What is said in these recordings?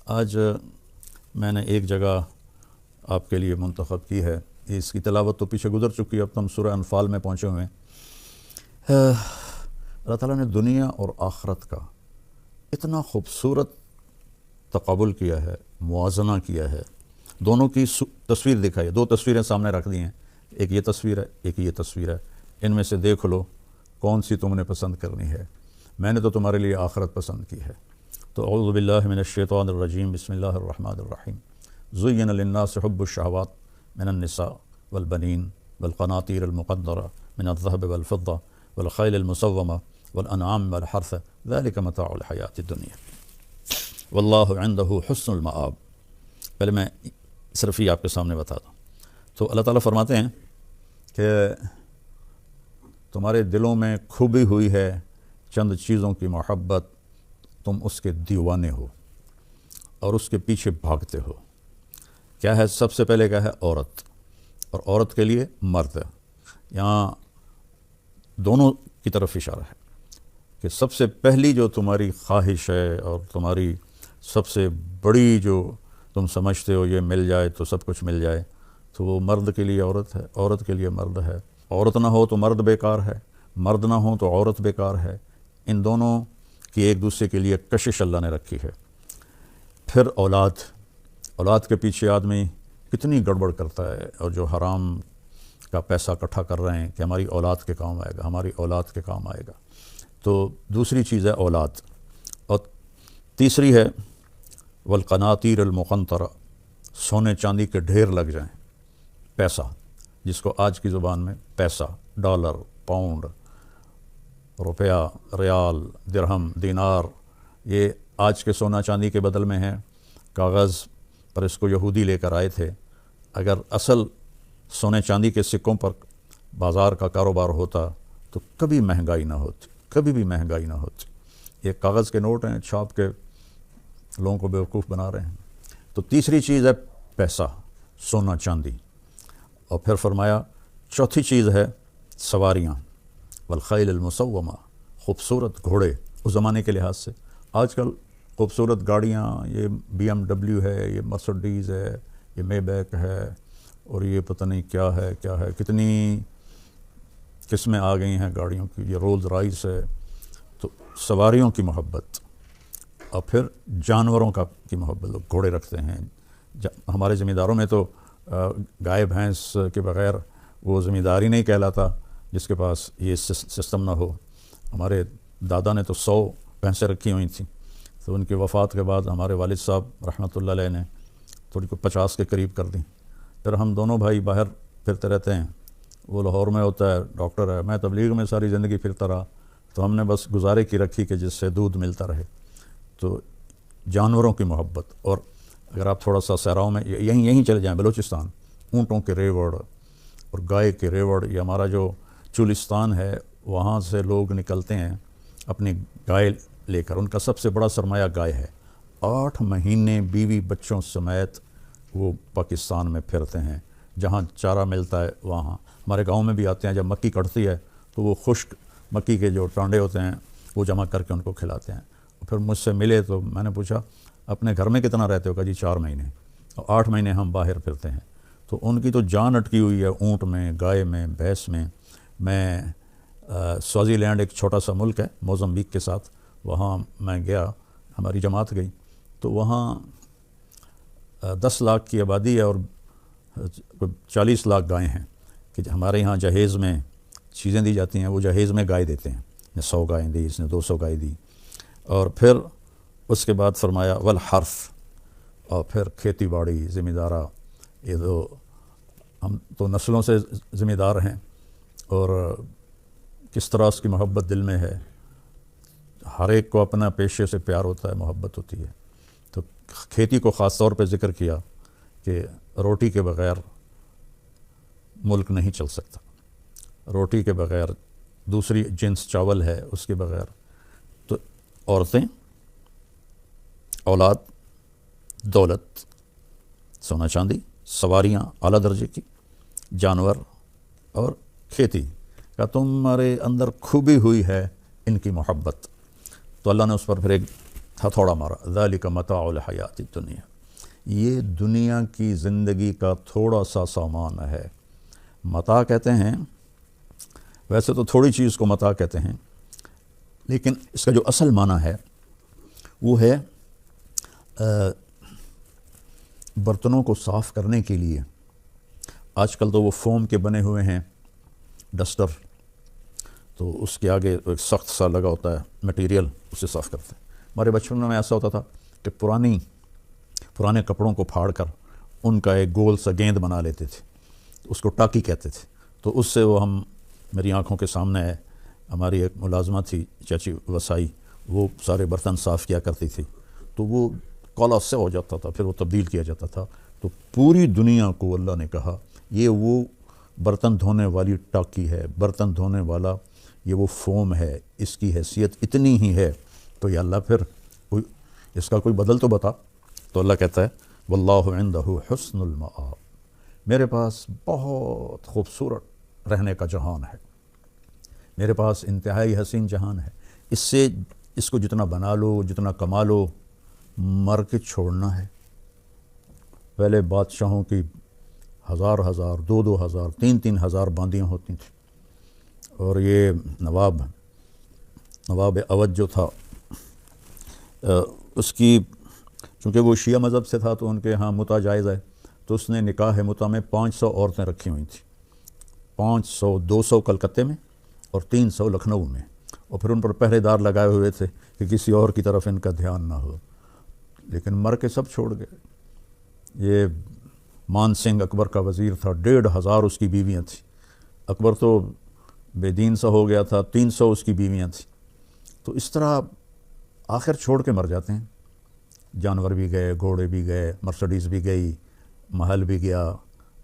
آج میں نے ایک جگہ آپ کے لیے منتخب کی ہے، اس کی تلاوت تو پیچھے گزر چکی ہے، اب تو ہم سورہ انفال میں پہنچے ہوئے ہیں۔ اللہ تعالیٰ نے دنیا اور آخرت کا اتنا خوبصورت تقابل کیا ہے، موازنہ کیا ہے، دونوں کی تصویر دکھائی ہے۔ دو تصویریں سامنے رکھ دی ہیں، ایک یہ تصویر ہے، ایک یہ تصویر ہے، ان میں سے دیکھ لو کون سی تم نے پسند کرنی ہے۔ میں نے تو تمہارے لیے آخرت پسند کی ہے۔ تو اعوذ باللہ من الشیطان الرجیم، بسم اللہ الرحمن الرحیم۔ زین للناس حب الشہوات من النساء والبنین والقناطیر المقنطرہ من الذہب والفضہ والخیل المسومہ والانعام والحرث ذلک متاع الحیاۃ الدنیا واللہ عندہ حسن المآب۔ پہلے میں صرف ہی آپ کے سامنے بتا دوں تو اللہ تعالیٰ فرماتے ہیں کہ تمہارے دلوں میں کھوبی ہوئی ہے چند چیزوں کی محبت، تم اس کے دیوانے ہو اور اس کے پیچھے بھاگتے ہو۔ کیا ہے؟ سب سے پہلے کیا ہے؟ عورت، اور عورت کے لیے مرد۔ یہاں دونوں کی طرف اشارہ ہے کہ سب سے پہلی جو تمہاری خواہش ہے اور تمہاری سب سے بڑی جو تم سمجھتے ہو یہ مل جائے تو سب کچھ مل جائے، تو وہ مرد کے لیے عورت ہے، عورت کے لیے مرد ہے۔ عورت نہ ہو تو مرد بیکار ہے، مرد نہ ہو تو عورت بیکار ہے۔ ان دونوں کی ایک دوسرے کے لیے کشش اللہ نے رکھی ہے۔ پھر اولاد کے پیچھے آدمی کتنی گڑبڑ کرتا ہے، اور جو حرام کا پیسہ اکٹھا کر رہے ہیں کہ ہماری اولاد کے کام آئے گا، ہماری اولاد کے کام آئے گا۔ تو دوسری چیز ہے اولاد، اور تیسری ہے والقناطیر المقنطرہ، سونے چاندی کے ڈھیر لگ جائیں، پیسہ، جس کو آج کی زبان میں پیسہ، ڈالر، پاؤنڈ، روپیہ، ریال، درہم، دینار، یہ آج کے سونا چاندی کے بدل میں ہے۔ کاغذ پر اس کو یہودی لے کر آئے تھے۔ اگر اصل سونے چاندی کے سکوں پر بازار کا کاروبار ہوتا تو کبھی مہنگائی نہ ہوتی، کبھی بھی مہنگائی نہ ہوتی۔ یہ کاغذ کے نوٹ ہیں، چھاپ کے لوگوں کو بیوقوف بنا رہے ہیں۔ تو تیسری چیز ہے پیسہ، سونا چاندی، اور پھر فرمایا چوتھی چیز ہے سواریاں، والخیل المسومہ، خوبصورت گھوڑے اس زمانے کے لحاظ سے۔ آج کل خوبصورت گاڑیاں، یہ BMW ہے، یہ مرسڈیز ہے، یہ مے بیک ہے، اور یہ پتہ نہیں کیا ہے، کتنی قسمیں آ گئی ہیں گاڑیوں کی، یہ رولز رائس ہے۔ تو سواریوں کی محبت، اور پھر جانوروں کی محبت، لوگ گھوڑے رکھتے ہیں۔ ہمارے زمینداروں میں تو گائے بھینس کے بغیر وہ زمینداری نہیں کہلاتا جس کے پاس یہ سسٹم نہ ہو۔ ہمارے دادا نے تو 100 بھینسیں رکھی ہوئی تھیں، تو ان کی وفات کے بعد ہمارے والد صاحب رحمۃ اللہ علیہ نے تھوڑی کو 50 کے قریب کر دیں۔ پھر ہم دونوں بھائی باہر پھرتے رہتے ہیں، وہ لاہور میں ہوتا ہے، ڈاکٹر ہے، میں تبلیغ میں ساری زندگی پھرتا رہا، تو ہم نے بس گزارے کی رکھی کہ جس سے دودھ ملتا رہے۔ تو جانوروں کی محبت، اور اگر آپ تھوڑا سا صحراؤں میں یہیں چلے جائیں، بلوچستان، اونٹوں کے ریوڑ اور گائے کے ریوڑ، یہ ہمارا جو چولستان ہے، وہاں سے لوگ نکلتے ہیں اپنی گائے لے کر، ان کا سب سے بڑا سرمایہ گائے ہے۔ 8 مہینے بیوی بچوں سمیت وہ پاکستان میں پھرتے ہیں، جہاں چارہ ملتا ہے وہاں۔ ہمارے گاؤں میں بھی آتے ہیں، جب مکی کٹتی ہے تو وہ خشک مکی کے جو ٹانڈے ہوتے ہیں وہ جمع کر کے ان کو کھلاتے ہیں۔ پھر مجھ سے ملے تو میں نے پوچھا اپنے گھر میں کتنا رہتے ہو؟ کہا جی 4 مہینے، اور 8 مہینے ہم باہر پھرتے ہیں۔ تو ان کی تو جان اٹکی ہوئی ہے اونٹ میں، گائے میں، بھینس میں۔ میں سوازی لینڈ ایک چھوٹا سا ملک ہے موزمبیق کے ساتھ، وہاں میں گیا، ہماری جماعت گئی، تو وہاں 10 لاکھ کی آبادی ہے اور 40 لاکھ گائیں ہیں، کہ ہمارے یہاں جہیز میں چیزیں دی جاتی ہیں، وہ جہیز میں گائے دیتے ہیں، نے 100 گائیں دی، اس نے 200 گائے دی۔ اور پھر اس کے بعد فرمایا والحرث، اور پھر کھیتی باڑی، زمیندارہ، یہ تو ہم تو نسلوں سے زمیندار ہیں، اور کس طرح اس کی محبت دل میں ہے۔ ہر ایک کو اپنا پیشے سے پیار ہوتا ہے، محبت ہوتی ہے۔ تو کھیتی کو خاص طور پہ ذکر کیا کہ روٹی کے بغیر ملک نہیں چل سکتا، روٹی کے بغیر، دوسری جنس چاول ہے اس کے بغیر۔ تو عورتیں، اولاد، دولت، سونا چاندی، سواریاں اعلیٰ درجے کی، جانور اور کھیتی کا تمہارے اندر کھوبی ہوئی ہے ان کی محبت۔ تو اللہ نے اس پر پھر ایک تھا تھوڑا مارا، ذالک متاع الحیات الدنیا، یہ دنیا کی زندگی کا تھوڑا سا سامان ہے۔ متاع کہتے ہیں، ویسے تو تھوڑی چیز کو متاع کہتے ہیں، لیکن اس کا جو اصل معنی ہے وہ ہے برتنوں کو صاف کرنے کے لیے آج کل تو وہ فوم کے بنے ہوئے ہیں ڈسٹر، تو اس کے آگے ایک سخت سا لگا ہوتا ہے مٹیریل، اسے صاف کرتے ہیں۔ ہمارے بچپن میں ایسا ہوتا تھا کہ پرانے کپڑوں کو پھاڑ کر ان کا ایک گول سا گیند بنا لیتے تھے، اس کو ٹاکی کہتے تھے، تو اس سے وہ میری آنکھوں کے سامنے ہے، ہماری ایک ملازمہ تھی چاچی وسائی، وہ سارے برتن صاف کیا کرتی تھی، تو وہ کالا سے ہو جاتا تھا، پھر وہ تبدیل کیا جاتا تھا۔ تو پوری دنیا کو اللہ نے کہا یہ وہ برتن دھونے والی ٹاکی ہے، برتن دھونے والا یہ وہ فوم ہے، اس کی حیثیت اتنی ہی ہے، تو یا اللہ پھر اس کا کوئی بدل تو بتا۔ تو اللہ کہتا ہے واللہ عندہ حسن المآب، میرے پاس بہت خوبصورت رہنے کا جہان ہے، میرے پاس انتہائی حسین جہان ہے، اس کو جتنا بنا لو، جتنا کما لو، مر کے چھوڑنا ہے۔ پہلے بادشاہوں کی 1000 2,000 3,000 باندیاں ہوتی تھیں، اور یہ نواب اودھ جو تھا اس کی، چونکہ وہ شیعہ مذہب سے تھا تو ان کے ہاں متع جائز ہے، تو اس نے نکاح متع میں 500 عورتیں رکھی ہوئی تھیں، 500 200 کلکتے میں اور 300 لکھنؤ میں، اور پھر ان پر پہرے دار لگائے ہوئے تھے کہ کسی اور کی طرف ان کا دھیان نہ ہو، لیکن مر کے سب چھوڑ گئے۔ یہ مان سنگھ اکبر کا وزیر تھا، 1,500 اس کی بیویاں تھیں، اکبر تو بے دین سا ہو گیا تھا، 300 اس کی بیویاں تھیں۔ تو اس طرح آخر چھوڑ کے مر جاتے ہیں، جانور بھی گئے، گھوڑے بھی گئے، مرسڈیز بھی گئی، محل بھی گیا،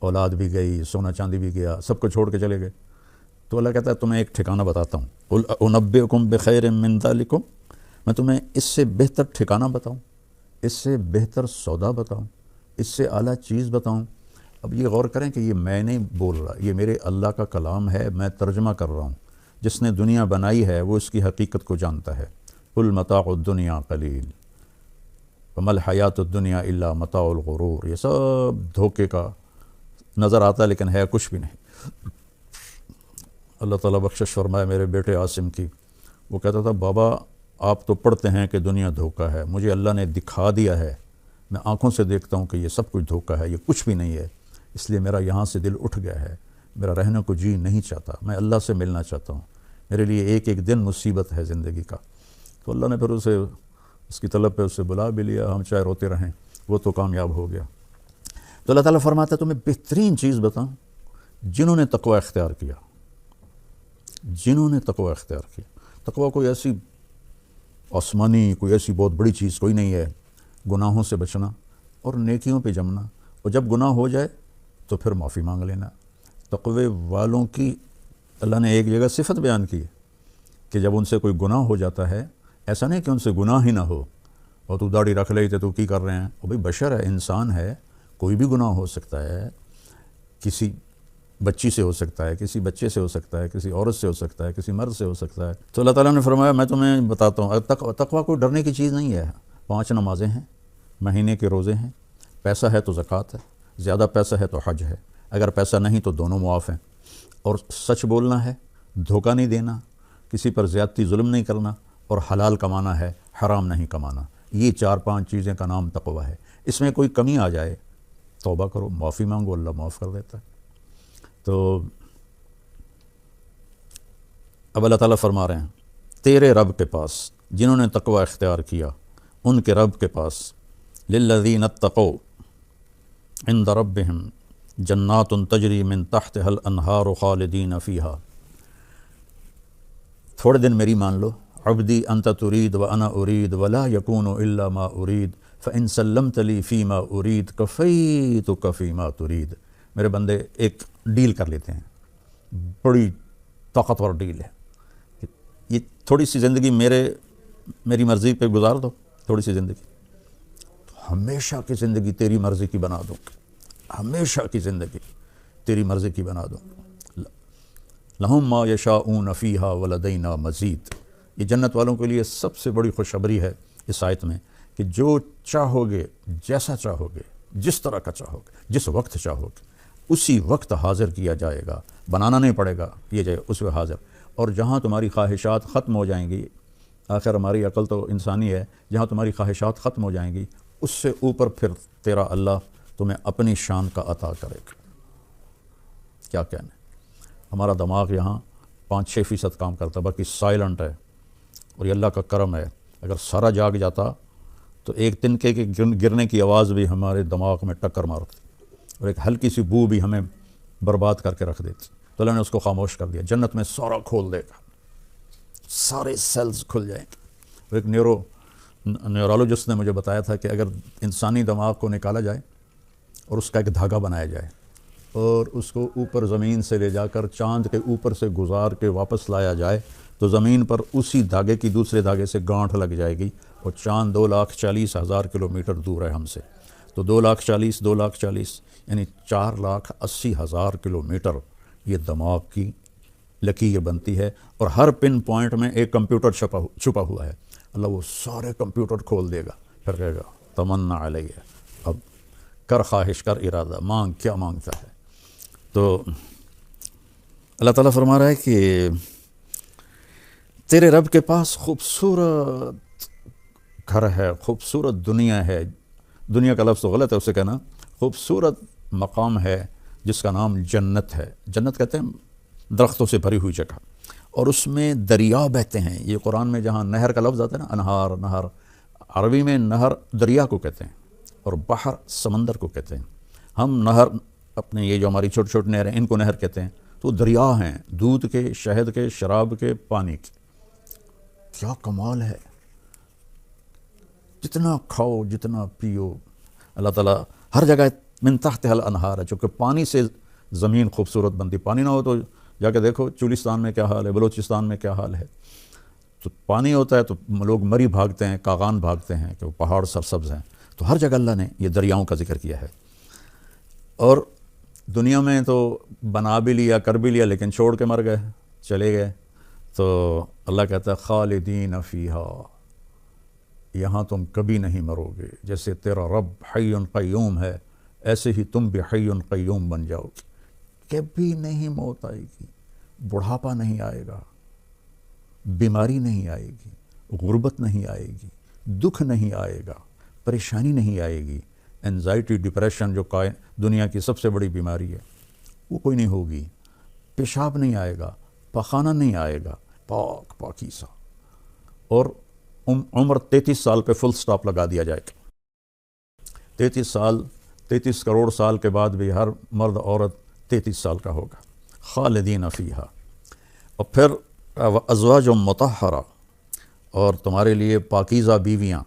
اولاد بھی گئی، سونا چاندی بھی گیا، سب کو چھوڑ کے چلے گئے۔ تو اللہ کہتا ہے تمہیں ایک ٹھکانہ بتاتا ہوں، قل انبئکم بخیر من ذالکم، میں تمہیں اس سے بہتر ٹھکانہ بتاؤں، اس سے بہتر سودا بتاؤں، اس سے اعلیٰ چیز بتاؤں۔ اب یہ غور کریں کہ یہ میں نہیں بول رہا، یہ میرے اللہ کا کلام ہے، میں ترجمہ کر رہا ہوں۔ جس نے دنیا بنائی ہے وہ اس کی حقیقت کو جانتا ہے۔ قل متاع الدنیا قلیل وما الحیات الدنیا الا متاع الغرور، یہ سب دھوکے کا نظر آتا ہے لیکن ہے کچھ بھی نہیں۔ اللہ تعالیٰ بخشش فرمائے میرے بیٹے عاصم کی، وہ کہتا تھا بابا آپ تو پڑھتے ہیں کہ دنیا دھوکہ ہے، مجھے اللہ نے دکھا دیا ہے، میں آنکھوں سے دیکھتا ہوں کہ یہ سب کچھ دھوکہ ہے، یہ کچھ بھی نہیں ہے، اس لیے میرا یہاں سے دل اٹھ گیا ہے، میرا رہنے کو جی نہیں چاہتا، میں اللہ سے ملنا چاہتا ہوں، میرے لیے ایک ایک دن مصیبت ہے زندگی کا۔ تو اللہ نے پھر اسے اس کی طلب پہ اسے بلا بھی لیا، ہم چاہے روتے رہیں، وہ تو کامیاب ہو گیا۔ تو اللہ تعالیٰ فرماتا ہے تمہیں بہترین چیز بتاؤں، جنہوں نے تقوی اختیار کیا، جنہوں نے تقوی اختیار کیا۔ تقوی کوئی ایسی آسمانی، کوئی ایسی بہت بڑی چیز کوئی نہیں ہے، گناہوں سے بچنا اور نیکیوں پہ جمنا، اور جب گناہ ہو جائے تو پھر معافی مانگ لینا۔ تقوی والوں کی اللہ نے ایک جگہ صفت بیان کی ہے کہ جب ان سے کوئی گناہ ہو جاتا ہے، ایسا نہیں کہ ان سے گناہ ہی نہ ہو، اور تو داڑھی رکھ لئی تو کی کر رہے ہیں، وہ بھائی بشر ہے، انسان ہے، کوئی بھی گناہ ہو سکتا ہے، کسی بچی سے ہو سکتا ہے، کسی بچے سے ہو سکتا ہے، کسی عورت سے ہو سکتا ہے، کسی مرد سے ہو سکتا ہے۔ تو اللہ تعالیٰ نے فرمایا میں تمہیں بتاتا ہوں، تقویٰ کوئی ڈرنے کی چیز نہیں ہے۔ 5 نمازیں ہیں، مہینے کے روزے ہیں، پیسہ ہے تو زکوٰۃ ہے، زیادہ پیسہ ہے تو حج ہے، اگر پیسہ نہیں تو دونوں معاف ہیں، اور سچ بولنا ہے، دھوکہ نہیں دینا، کسی پر زیادتی ظلم نہیں کرنا، اور حلال کمانا ہے، حرام نہیں کمانا۔ یہ 4-5 چیزیں کا نام تقویٰ ہے۔ اس میں کوئی کمی آ جائے توبہ کرو، معافی مانگو، اللہ معاف کر دیتا ہے۔ تو اب اللہ تعالیٰ فرما رہے ہیں تیرے رب کے پاس، جنہوں نے تقوی اختیار کیا ان کے رب کے پاس، للذین اتقوا عند ربہم جنات تجری من تحتها الانہار خالدین فیہا۔ تھوڑے دن میری مان لو، عبدی انت ترید وانا ارید ولا یکون الا ما ارید فان سلمت لی فیما ارید کفیتک فیما ترید۔ میرے بندے ایک ڈیل کر لیتے ہیں، بڑی طاقتور ڈیل ہے، یہ تھوڑی سی زندگی میری مرضی پہ گزار دو، تھوڑی سی زندگی، ہمیشہ کی زندگی تیری مرضی کی بنا دوں، ہمیشہ کی زندگی تیری مرضی کی بنا دوں۔ لہم ما یشاؤون فیہا ولدینا مزید، یہ جنت والوں کے لیے سب سے بڑی خوشخبری ہے اس آیت میں کہ جو چاہو گے، جیسا چاہو گے، جس طرح کا چاہو گے، جس وقت چاہو گے، اسی وقت حاضر کیا جائے گا، بنانا نہیں پڑے گا، کیا جائے اس وقت حاضر۔ اور جہاں تمہاری خواہشات ختم ہو جائیں گی، آخر ہماری عقل تو انسانی ہے، جہاں تمہاری خواہشات ختم ہو جائیں گی اس سے اوپر پھر تیرا اللہ تمہیں اپنی شان کا عطا کرے گا۔ کیا کہنے، ہمارا دماغ یہاں 5-6% کام کرتا ہے، باقی سائلنٹ ہے، اور یہ اللہ کا کرم ہے۔ اگر سارا جاگ جاتا تو ایک تنکے کے گرنے کی آواز بھی ہمارے دماغ میں ٹکر مارتی، اور ایک ہلکی سی بو بھی ہمیں برباد کر کے رکھ دیتی۔ تو اللہ نے اس کو خاموش کر دیا، جنت میں سارا کھول دے گا، سارے سیلز کھل جائیں گے۔ ایک نیورولوجسٹ نے مجھے بتایا تھا کہ اگر انسانی دماغ کو نکالا جائے اور اس کا ایک دھاگا بنایا جائے اور اس کو اوپر زمین سے لے جا کر چاند کے اوپر سے گزار کے واپس لایا جائے تو زمین پر اسی دھاگے کی دوسرے دھاگے سے گانٹھ لگ جائے گی، اور چاند 2,40,000 کلومیٹر دور ہے ہم سے۔ تو 2,40,000 یعنی 4,80,000 کلومیٹر یہ دماغ کی لکیر بنتی ہے، اور ہر پن پوائنٹ میں ایک کمپیوٹر چھپا ہوا ہے۔ اللہ وہ سارے کمپیوٹر کھول دے گا، پھر کہے گا تمنا علیہ، اب کر خواہش، کر ارادہ، مانگ کیا مانگتا ہے۔ تو اللہ تعالیٰ فرما رہا ہے کہ تیرے رب کے پاس خوبصورت گھر ہے، خوبصورت دنیا ہے، دنیا کا لفظ تو غلط ہے اسے کہنا، خوبصورت مقام ہے جس کا نام جنت ہے۔ جنت کہتے ہیں درختوں سے بھری ہوئی جگہ، اور اس میں دریا بہتے ہیں۔ یہ قرآن میں جہاں نہر کا لفظ آتا ہے نا، انہار، نہر، عربی میں نہر دریا کو کہتے ہیں، اور بحر سمندر کو کہتے ہیں۔ ہم نہر، اپنے یہ جو ہماری چھوٹی چھوٹی نہریں ان کو نہر کہتے ہیں، تو دریا ہیں، دودھ کے، شہد کے، شراب کے، پانی کے۔ کیا کمال ہے، جتنا کھاؤ، جتنا پیو، اللہ تعالیٰ ہر جگہ من تحتها الانہار ہے، چونکہ پانی سے زمین خوبصورت بنتی۔ پانی نہ ہو تو جا کے دیکھو چولستان میں کیا حال ہے، بلوچستان میں کیا حال ہے۔ تو پانی ہوتا ہے تو لوگ مری بھاگتے ہیں، کاغان بھاگتے ہیں کہ وہ پہاڑ سرسبز ہیں۔ تو ہر جگہ اللہ نے یہ دریاؤں کا ذکر کیا ہے۔ اور دنیا میں تو بنا بھی لیا، کر بھی لیا، لیکن چھوڑ کے مر گئے، چلے گئے۔ تو اللہ کہتا ہے خالدین فیہا، یہاں تم کبھی نہیں مرو گے۔ جیسے تیرا رب حی قیوم ہے، ایسے ہی تم بھی حی قیوم بن جاؤ گے۔ کبھی نہیں موت آئے گی، بڑھاپا نہیں آئے گا، بیماری نہیں آئے گی، غربت نہیں آئے گی، دکھ نہیں آئے گا، پریشانی نہیں آئے گی۔ انزائٹی، ڈپریشن جو دنیا کی سب سے بڑی بیماری ہے، وہ کوئی نہیں ہوگی۔ پیشاب نہیں آئے گا، پخانہ نہیں آئے گا، پاک پاکیزہ۔ اور عمر 33 سال پہ فل سٹاپ لگا دیا جائے گا۔ 33 کروڑ سال کے بعد بھی ہر مرد عورت 33 سال کا ہوگا۔ خالدین فیہا، اور پھر ازواج مطہرہ، اور تمہارے لیے پاکیزہ بیویاں،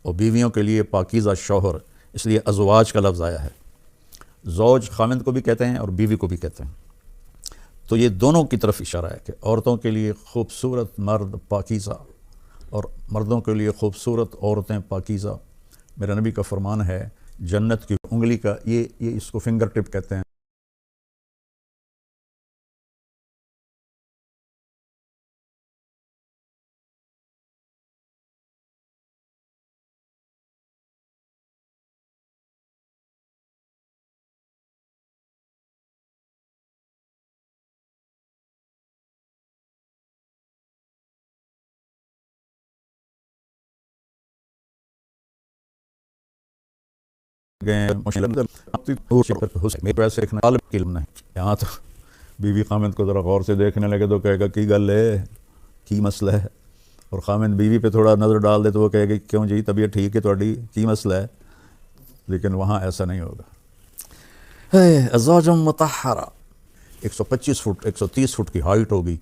اور بیویوں کے لیے پاکیزہ شوہر، اس لیے ازواج کا لفظ آیا ہے۔ زوج خامند کو بھی کہتے ہیں اور بیوی کو بھی کہتے ہیں۔ تو یہ دونوں کی طرف اشارہ ہے کہ عورتوں کے لیے خوبصورت مرد پاکیزہ، اور مردوں کے لیے خوبصورت عورتیں پاکیزہ۔ میرا نبی کا فرمان ہے، جنت کی انگلی کا یہ اس کو فنگر ٹپ کہتے ہیں، یہاں تو بیوی خامند کو ذرا غور سے دیکھنے لگے تو کہے گا کی گل ہے، کی مسئلہ ہے، اور خامند بیوی پہ تھوڑا نظر ڈال دے تو وہ کہے گا کیوں جی طبیعت ٹھیک ہے تہاڈی، کی مسئلہ ہے۔ لیکن وہاں ایسا نہیں ہوگا۔ ازواج مطہرہ، 125 فٹ 130 فٹ کی ہائٹ ہوگی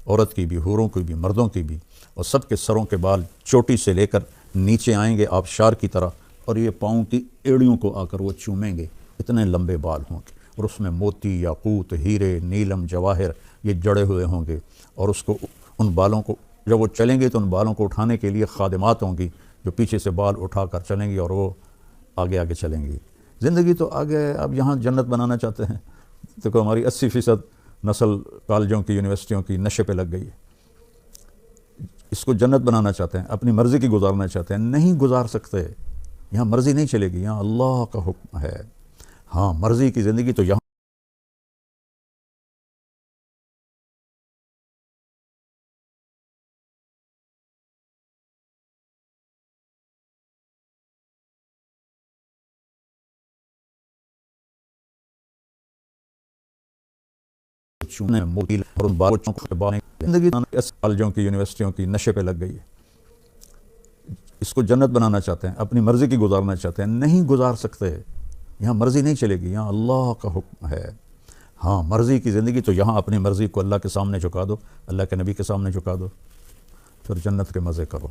عورت کی بھی، حوروں کی بھی، مردوں کی بھی، اور سب کے سروں کے بال چوٹی سے لے کر نیچے آئیں گے آبشار کی طرح، اور یہ پاؤں کی ایڑیوں کو آ کر وہ چومیں گے، اتنے لمبے بال ہوں گے، اور اس میں موتی، یاقوت، ہیرے، نیلم، جواہر یہ جڑے ہوئے ہوں گے، اور اس کو ان بالوں کو جب وہ چلیں گے تو ان بالوں کو اٹھانے کے لیے خادمات ہوں گی جو پیچھے سے بال اٹھا کر چلیں گی، اور وہ آگے آگے چلیں گی۔ زندگی تو آگے، اب یہاں جنت بنانا چاہتے ہیں۔ دیکھو ہماری 80% نسل کالجوں کی، یونیورسٹیوں کی نشے پہ لگ گئی ہے۔ اس کو جنت بنانا چاہتے ہیں، اپنی مرضی کی گزارنا چاہتے ہیں، نہیں گزار سکتے۔ یہاں مرضی نہیں چلے گی، یہاں اللہ کا حکم ہے۔ ہاں مرضی کی زندگی تو یہاں چونے موبائل اور ان بچوں کو زندگی کالجوں کی یونیورسٹیوں کی نشے پہ لگ گئی ہے۔ اس کو جنت بنانا چاہتے ہیں، اپنی مرضی کی گزارنا چاہتے ہیں، نہیں گزار سکتے۔ یہاں مرضی نہیں چلے گی، یہاں اللہ کا حکم ہے۔ ہاں مرضی کی زندگی تو یہاں اپنی مرضی کو اللہ کے سامنے جھکا دو، اللہ کے نبی کے سامنے جھکا دو، پھر جنت کے مزے کرو۔